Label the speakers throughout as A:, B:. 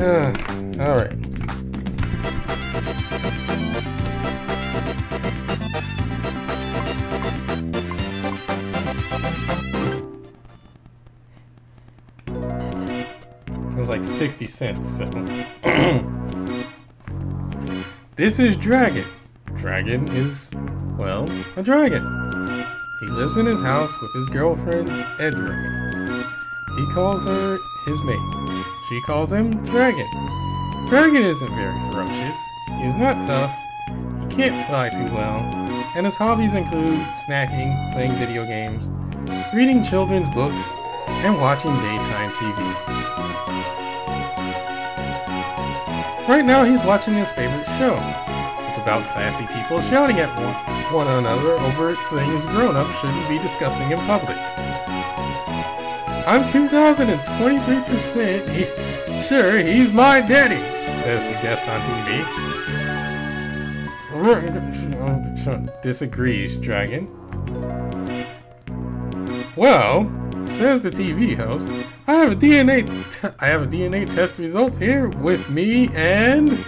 A: Alright. It was like 60 cents. So. This is Dragon. Dragon is, well, a dragon. He lives in his house with his girlfriend, Edward. He calls her his mate. She calls him Dragon. Dragon isn't very ferocious. He is not tough. He can't fly too well. And his hobbies include snacking, playing video games, reading children's books, and watching daytime TV. Right now he's watching his favorite show. It's about classy people shouting at one another over things grown-ups shouldn't be discussing in public. I'm 2,023% sure he's my daddy, says the guest on TV. Disagrees Dragon. Well, says the TV host, I have a DNA test results here with me and...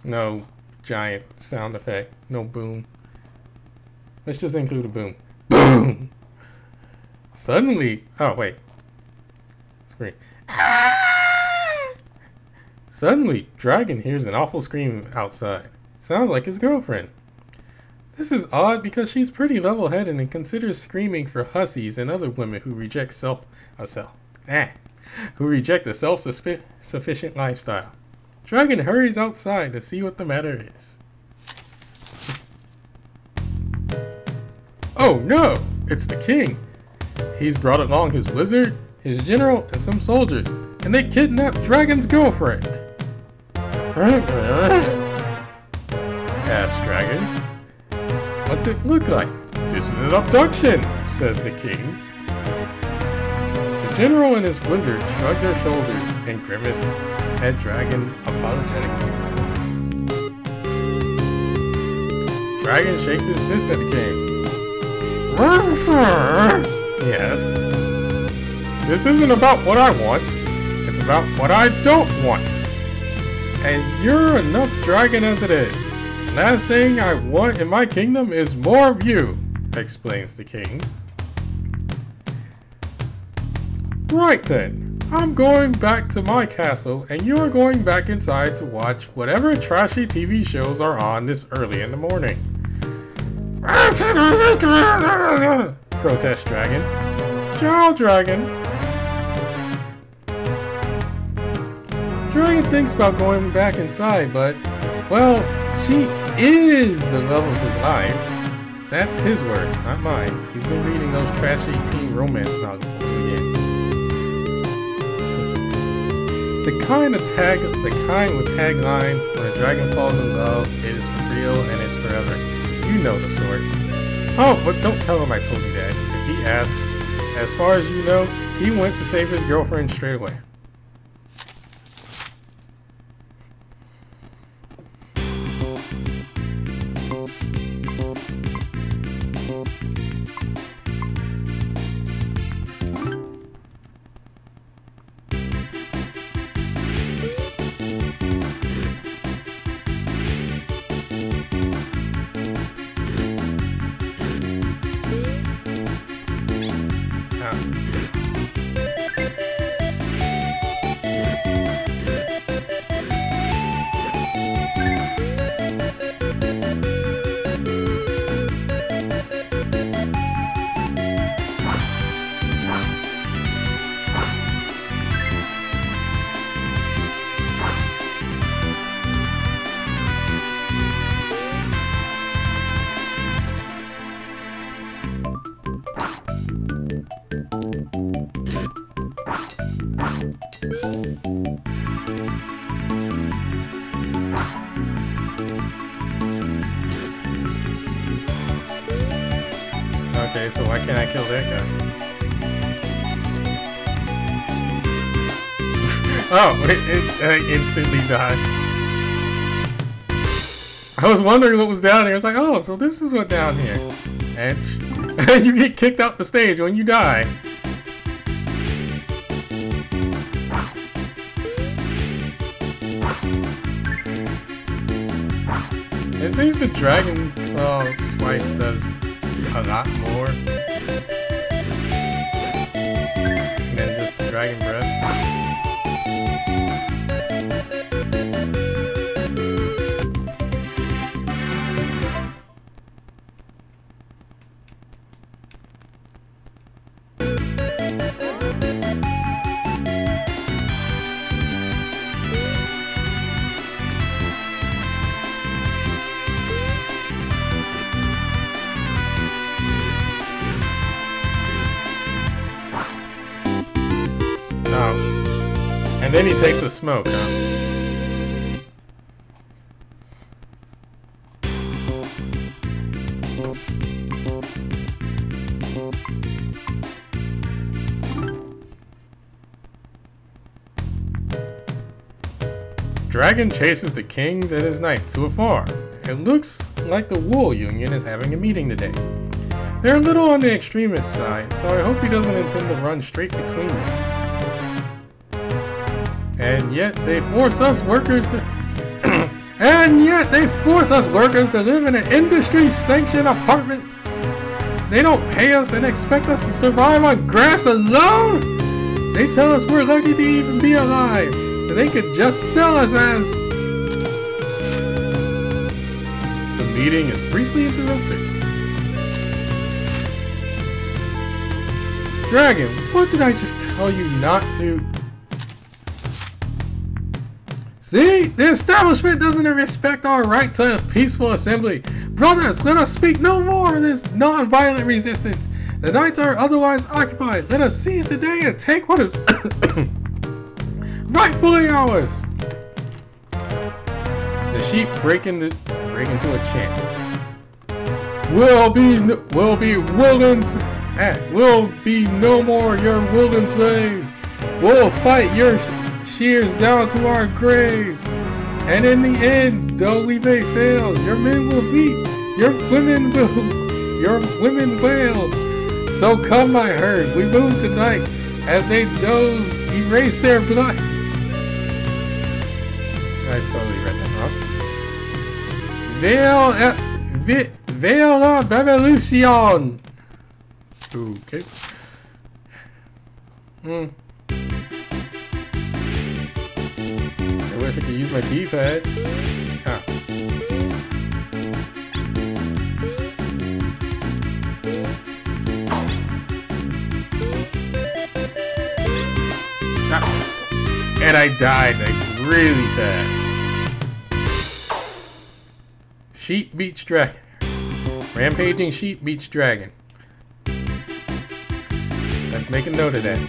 A: no giant sound effect, no boom. Let's just include a boom. Boom! Suddenly, oh wait. Scream. Suddenly, Dragon hears an awful scream outside. Sounds like his girlfriend. This is odd because she's pretty level-headed and considers screaming for hussies and other women who reject who reject a self-sufficient lifestyle. Dragon hurries outside to see what the matter is. Oh no! It's the king! He's brought along his wizard, his general, and some soldiers, and they kidnapped Dragon's girlfriend. Asked Dragon. What's it look like? This is an abduction, says the king. The general and his wizard shrug their shoulders and grimace at Dragon apologetically. Dragon shakes his fist at the king. Yes. This isn't about what I want. It's about what I don't want. And you're enough dragon as it is. Last thing I want in my kingdom is more of you, explains the king. Right then. I'm going back to my castle, and you're going back inside to watch whatever trashy TV shows are on this early in the morning. Protest Dragon. Ciao, Dragon. Dragon thinks about going back inside, but, well, she is the love of his life. That's his words, not mine. He's been reading those trashy teen romance novels again. The kind with taglines, when a dragon falls in love, it is for real and it's forever. You know the sort. Oh, but don't tell him I told you that. If he asks, as far as you know, he went to save his girlfriend straight away. Okay, so why can't I kill that guy? Oh, it instantly died. I was wondering what was down here. It's like, oh, so this is what's down here. And you get kicked out the stage when you die. It seems the Dragon Claw swipe does a lot more than just the Dragon Breath. And then he takes a smoke, huh? Dragon chases the kings and his knights to a farm. It looks like the Wool Union is having a meeting today. They're a little on the extremist side, so I hope he doesn't intend to run straight between them. And yet they force us workers to live in an industry-sanctioned apartment. They don't pay us and expect us to survive on grass alone. They tell us we're lucky to even be alive, and they could just sell us as. The meeting is briefly interrupted. Dragon, what did I just tell you not to? See, the establishment doesn't respect our right to a peaceful assembly. Brothers, let us speak no more of this non-violent resistance. The nights are otherwise occupied. Let us seize the day and take what is rightfully ours. The sheep break into a chant. We'll be no more your Woolden slaves. We'll fight your shears down to our graves, and in the end, though we may fail, your men will beat, your women wail. So come, my herd, we move tonight, as they doze, erase their blood. I totally read that wrong. Veil la revolution. Okay. I wish I could use my D-pad. Ah. And I died like really fast. Sheep beats dragon. Rampaging sheep beats dragon. Let's make a note of that.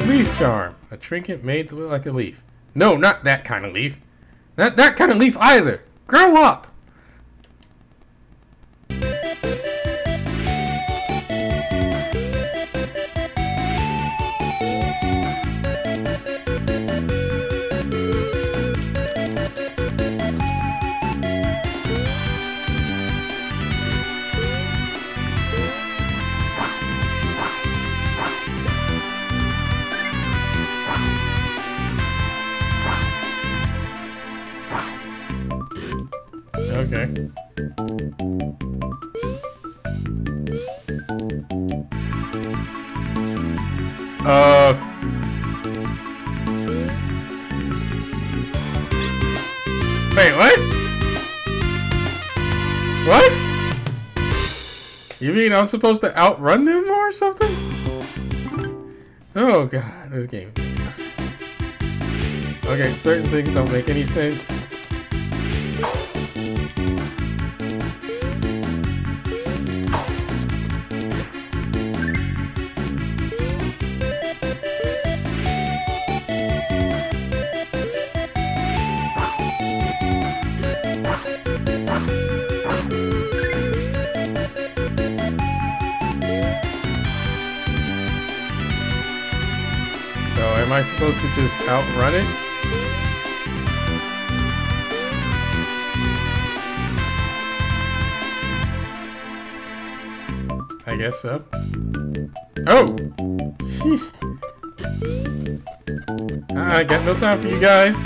A: Leaf charm. A trinket made to look like a leaf. No, not that kind of leaf. Not that kind of leaf either. Grow up! Okay. Wait, what? What? You mean I'm supposed to outrun them or something? Oh god, this game makes no sense. Okay, certain things don't make any sense. am I supposed to just outrun it? I guess so. Oh! Sheesh. I got no time for you guys.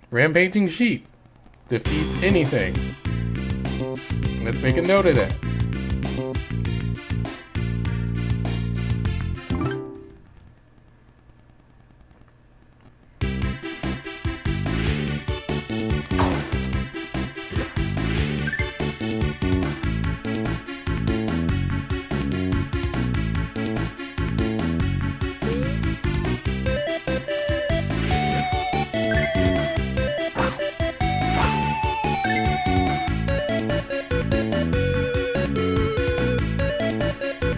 A: Rampaging sheep defeats anything. Let's make a note of that.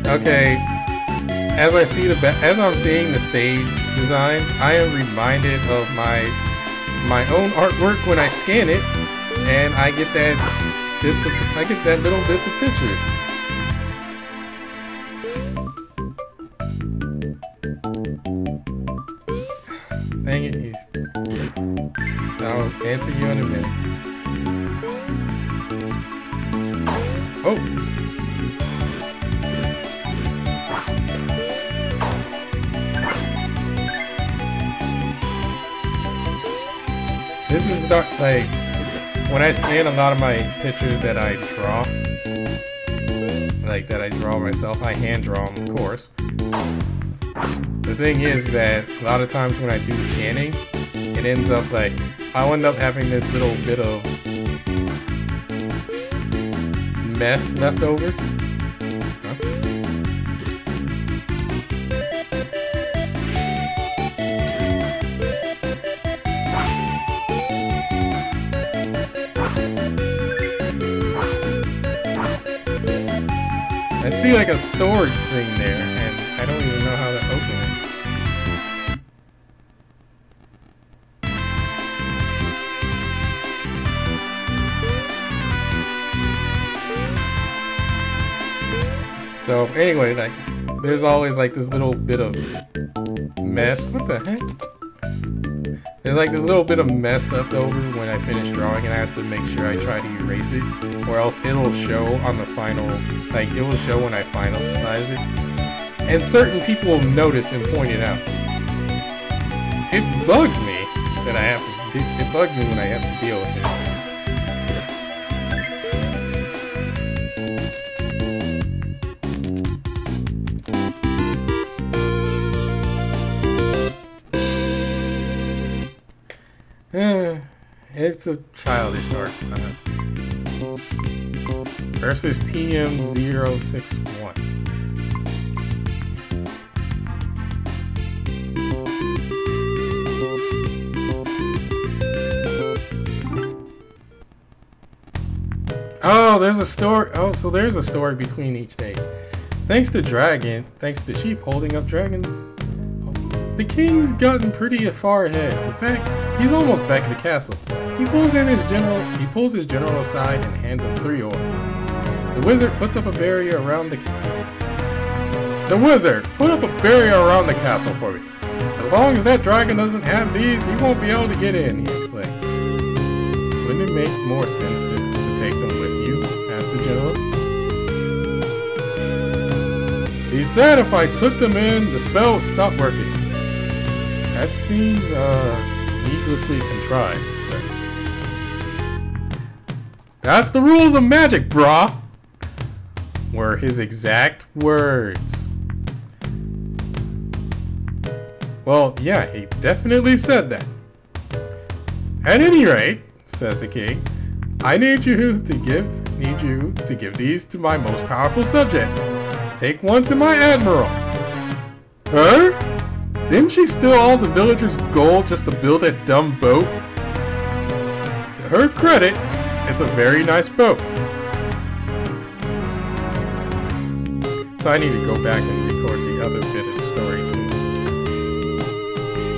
A: Okay, as I'm seeing the stage designs, I am reminded of my own artwork when I scan it, and I get that little bits of pictures. Dang it, I'll answer you in a minute. Oh. This is not like when I scan a lot of my pictures that I draw, like that I draw myself. I hand draw them, of course. The thing is that a lot of times when I do the scanning, it ends up like I'll end up having this little bit of mess left over. Huh? I see like a sword thing there, and I don't even know how to open it. So anyway, like there's always like this little bit of mess. What the heck? There's like this little bit of mess left over when I finish drawing, and I have to make sure I try to erase it, or else it'll show on the final, like it will show when I finalize it. And certain people will notice and point it out. It bugs me that I have to, it bugs me when I have to deal with it. It's a childish art style. Versus TM061. Oh, there's a story. Oh, so there's a story between each day. Thanks to the sheep holding up dragons, the king's gotten pretty far ahead. In fact, he's almost back at the castle. He pulls his general aside and hands him 3 orbs. The wizard puts up a barrier around the castle for me. As long as that dragon doesn't have these, he won't be able to get in, he explains. Wouldn't it make more sense to take them with you? Asked the general. He said if I took them in, the spell would stop working. That seems, needlessly contrived, sir. That's the rules of magic, brah! Were his exact words. Well, yeah, he definitely said that. At any rate, says the king, I need you to give these to my most powerful subjects. Take one to my admiral. Her? Didn't she steal all the villagers' gold just to build that dumb boat? To her credit, it's a very nice boat. So I need to go back and record the other bit of the story too.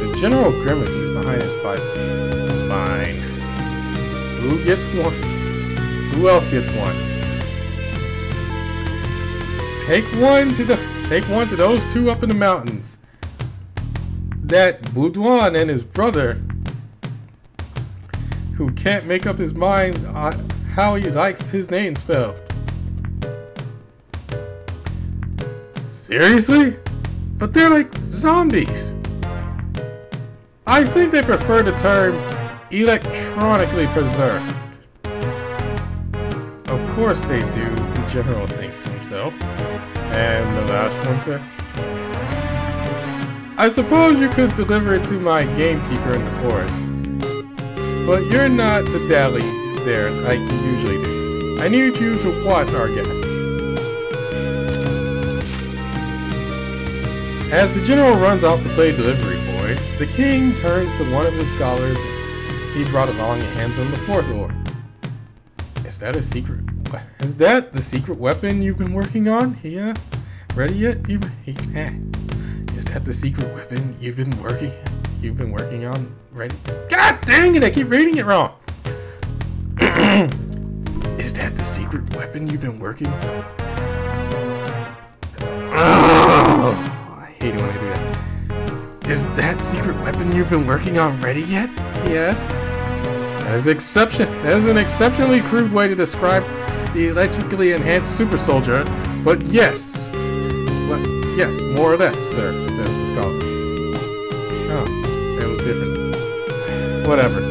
A: The general grimaces behind his visor. Fine. Who gets one? Who else gets one? Take one to those two up in the mountains. That Boudouin and his brother, who can't make up his mind on how he likes his name spelled. Seriously? But they're like zombies. I think they prefer the term electronically preserved. Of course they do, the general thinks to himself. And the last one, sir? I suppose you could deliver it to my gamekeeper in the forest. But you're not to dally there like you usually do. I need you to watch our guest. As the general runs out to play delivery boy, the king turns to one of his scholars he brought along and hands him the fourth ore. Is that a secret? Is that the secret weapon you've been working on? He asked. Ready yet? Is that the secret weapon you've been working on? Ready? God dang it! I keep reading it wrong. Is that the secret weapon you've been working? I hate it when I do that. Is that secret weapon you've been working on ready yet? He asked. That is an exceptionally crude way to describe the electrically enhanced super soldier, but yes. Yes, more or less, sir, says the scholar. Oh, that was different. Whatever.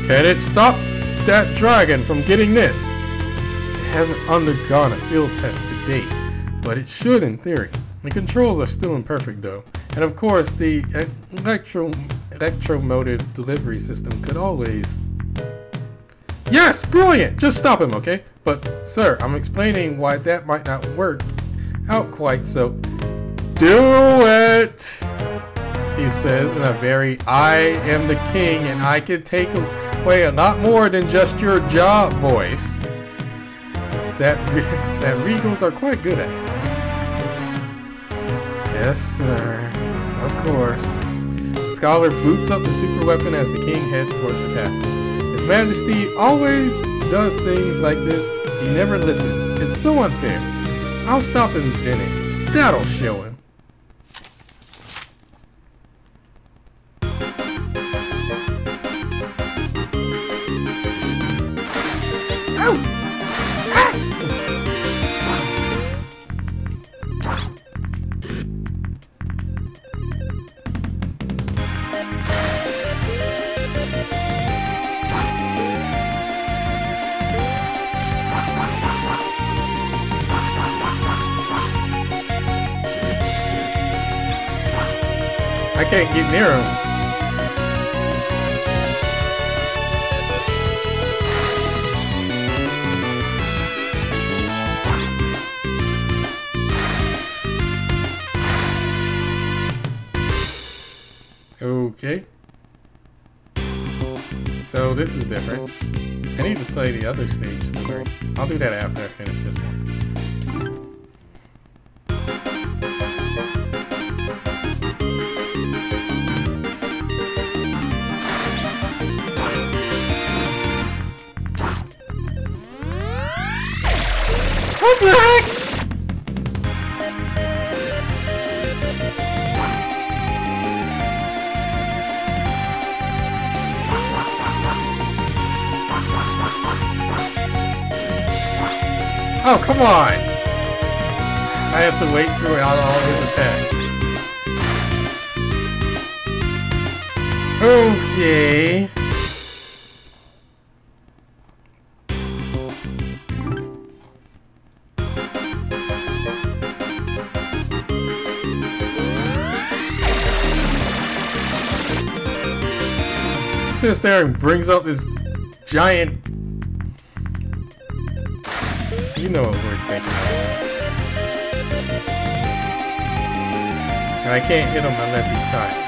A: Can it stop that dragon from getting this? It hasn't undergone a field test to date, but it should in theory. The controls are still imperfect though, and of course the electromotive delivery system could always... Yes, brilliant! Just stop him, okay? But, sir, I'm explaining why that might not work out quite so... Do it! He says in a very I am the king and I can take away a lot more than just your job voice that Regals are quite good at. Yes, sir. Of course. The scholar boots up the super weapon as the king heads towards the castle. His Majesty always does things like this. He never listens. It's so unfair. I'll stop him venting. That'll show him. Ow! I can't get near him. Okay. So this is different. I need to play the other stage story. I'll do that after I finish this one. What the heck? Oh, come on! I have to wait throughout all his attacks. Okay. Sits there and brings up this giant... You know what we're thinking of. And I can't hit him unless he's tied.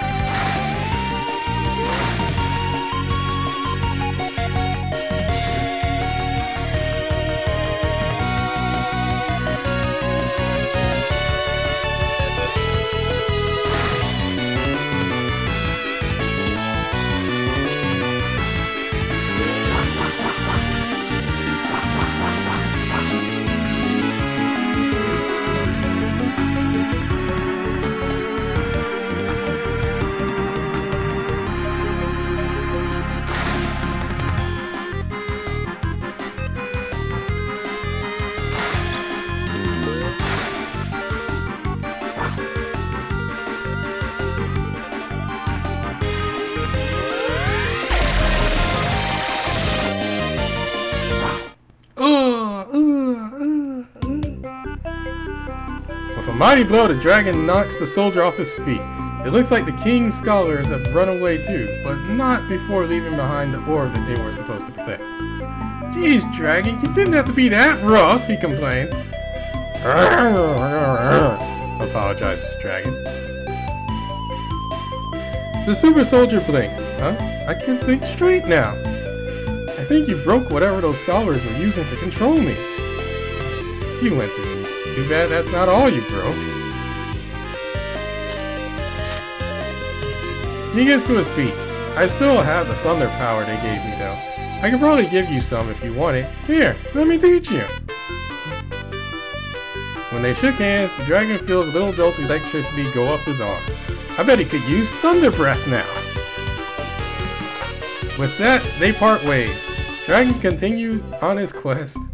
A: mighty blow, the dragon knocks the soldier off his feet. It looks like the king's scholars have run away too, but not before leaving behind the orb that they were supposed to protect. Jeez, dragon, you didn't have to be that rough, he complains. Apologizes the dragon. The super soldier blinks. Huh? I can't think straight now. I think you broke whatever those scholars were using to control me. He winces. Too bad that's not all you broke. He gets to his feet. I still have the thunder power they gave me though. I could probably give you some if you want it. Here, let me teach you. When they shook hands, the dragon feels a little jolt of electricity go up his arm. I bet he could use thunder breath now. With that, they part ways. Dragon to continue on his quest,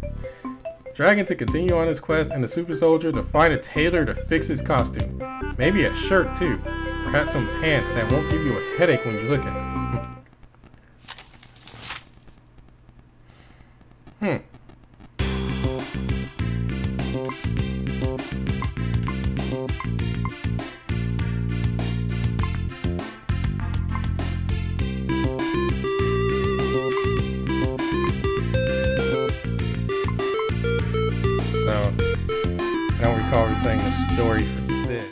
A: and the super soldier to find a tailor to fix his costume. Maybe a shirt too. Perhaps some pants that won't give you a headache when you look at them. So, I don't recall replaying the story for this.